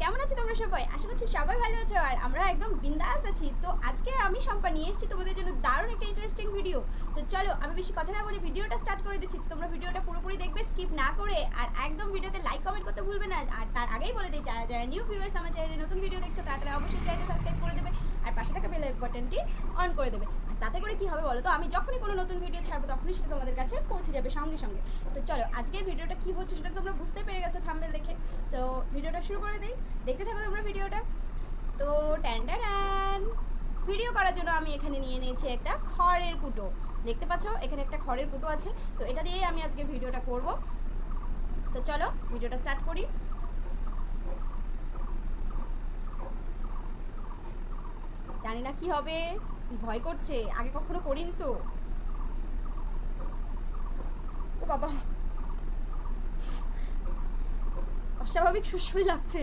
কেমন আছো তোমরা সবাই? আশা করছি সবাই ভালো আছো আর আমরা একদম বিন্দাস আছি। তো আজকে আমি শম্পা নিয়ে এসেছি তোমাদের জন্য দারুণ একটা ইন্টারেস্টিং ভিডিও। তো চলো আমি বেশি কথা না বলে ভিডিওটা স্টার্ট করে দিচ্ছি। তোমরা ভিডিওটা পুরোপুরি দেখবে স্কিপ না করে, আর একদম ভিডিওতে লাইক কমেন্ট করতে ভুলবে না। আর তার আগেই বলে দিই, যারা যারা নিউ ভিউয়ার্স আমার চ্যানেলে নতুন ভিডিও দেখছো তারা অবশ্যই চ্যানেলটা সাবস্ক্রাইব করে দেবে আর পাশে থাকা বেল বাটনটি অন করে দেবে। আর তাতে করে কি হবে বলো তো, আমি যখনই কোনো নতুন ভিডিও ছাড়বো তখনই সেটা তোমাদের কাছে পৌঁছে যাবে সঙ্গে সঙ্গে। তো চলো আজকের ভিডিওটা কি হচ্ছে সেটা তোমরা বুঝতে পেরে গেছো থাম্বনেল দেখে। তো ভিডিওটা শুরু করে দিই, দেখতে থাকো তোমরা ভিডিওটা। তো ট্যান ভিডিও করার জন্য আমি এখানে নিয়ে নিয়েছি একটা খড়ের কুটো। দেখতে পাচ্ছ এখানে একটা খড়ের কুটো আছে। তো এটা দিয়েই আমি আজকে ভিডিওটা করব। তো চলো ভিডিওটা স্টার্ট করি। জানি না কি হবে, ভয় করছে, আগে কখনো করিনি তো। ও বাবা, অস্বাভাবিক সুশ্রী লাগছে।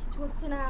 কিছু হচ্ছে না।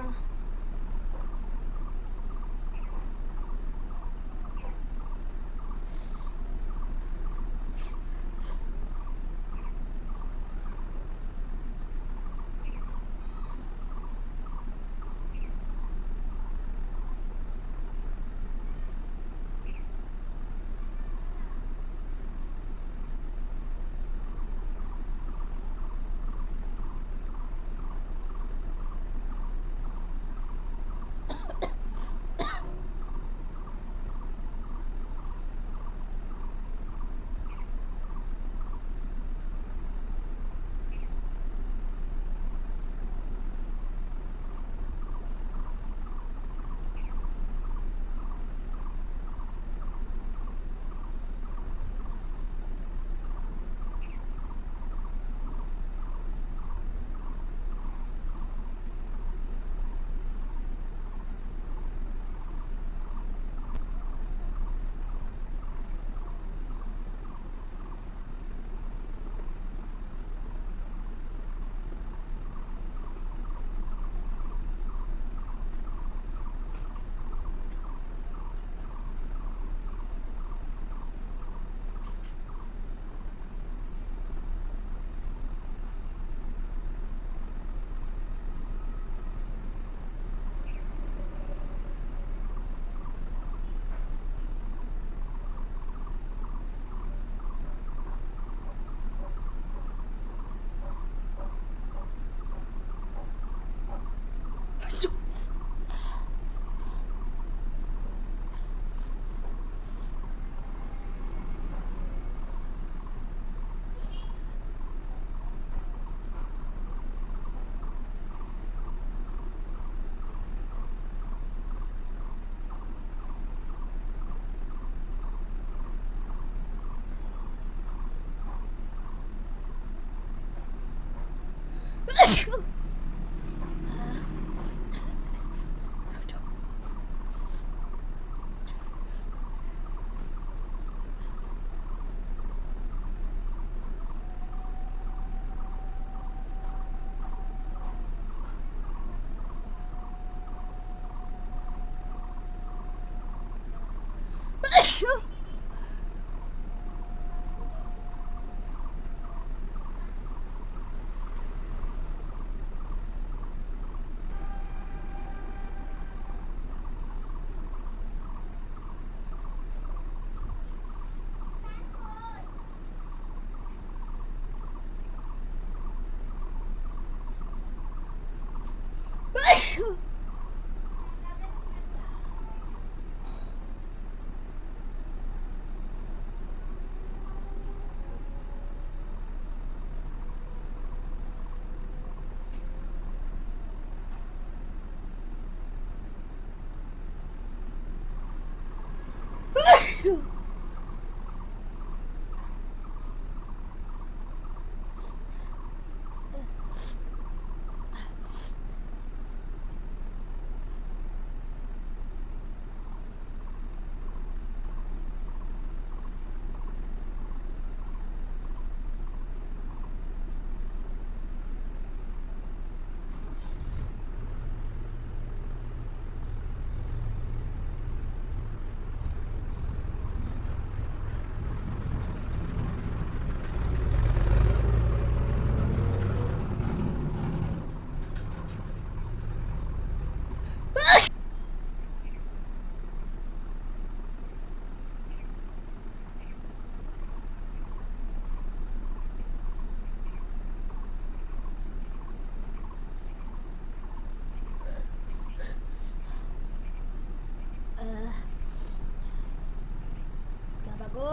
ও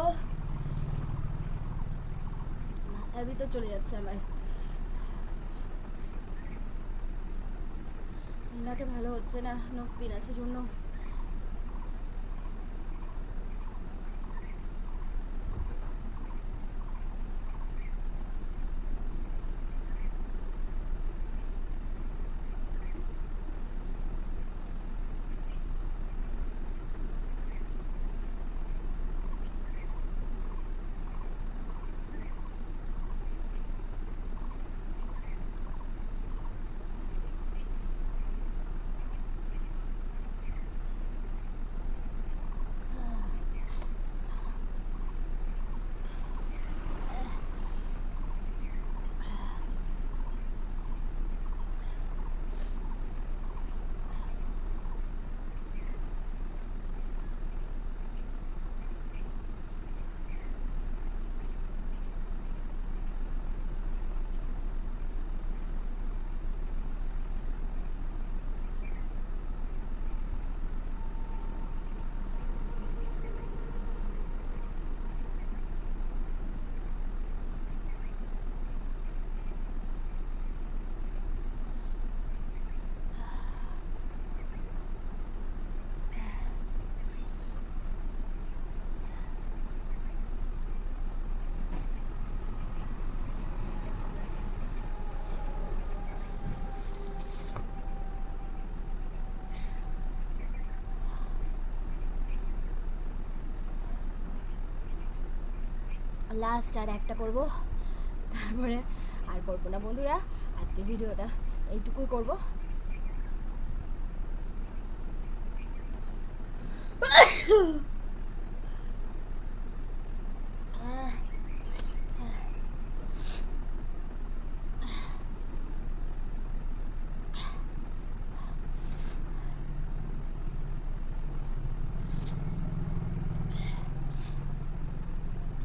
মাথার ভিতর চলে যাচ্ছে আমার। এনাকে ভালো হচ্ছে না, নো স্পিন আছে জন্য। লাস্ট আর একটা করব, তারপরে আর করবো না বন্ধুরা। আজকে ভিডিওটা এইটুকুই করব।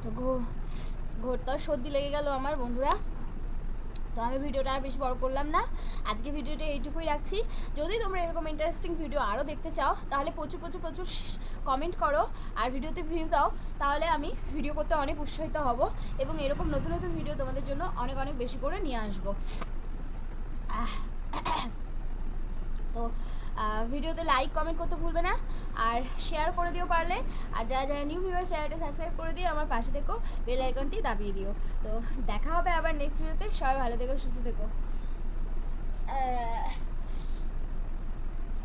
তো ঘোরতর সর্দি লেগে গেল আমার বন্ধুরা। তো আমি ভিডিওটা আর বেশি বড় করলাম না, আজকে ভিডিওটা এইটুকুই রাখছি। যদি তোমরা এরকম ইন্টারেস্টিং ভিডিও আরও দেখতে চাও তাহলে প্রচুর প্রচুর প্রচুর কমেন্ট করো আর ভিডিওতে ভিউ দাও, তাহলে আমি ভিডিও করতে অনেক উৎসাহিত হব এবং এরকম নতুন নতুন ভিডিও তোমাদের জন্য অনেক অনেক বেশি করে নিয়ে আসবো। তো ভিডিওতে লাইক কমেন্ট করতে ভুলবে না, আর শেয়ার করে দিও পারলে। আর যারা যারা নিউ ভিউয়ার চ্যানেলটা সাবস্ক্রাইব করে দিও, আমার পাশে থেকো, বেল আইকনটি দাবিয়ে দিও। তো দেখা হবে আবার নেক্সট ভিডিওতে। সবাই ভালো থেকো, সুস্থ থেকো।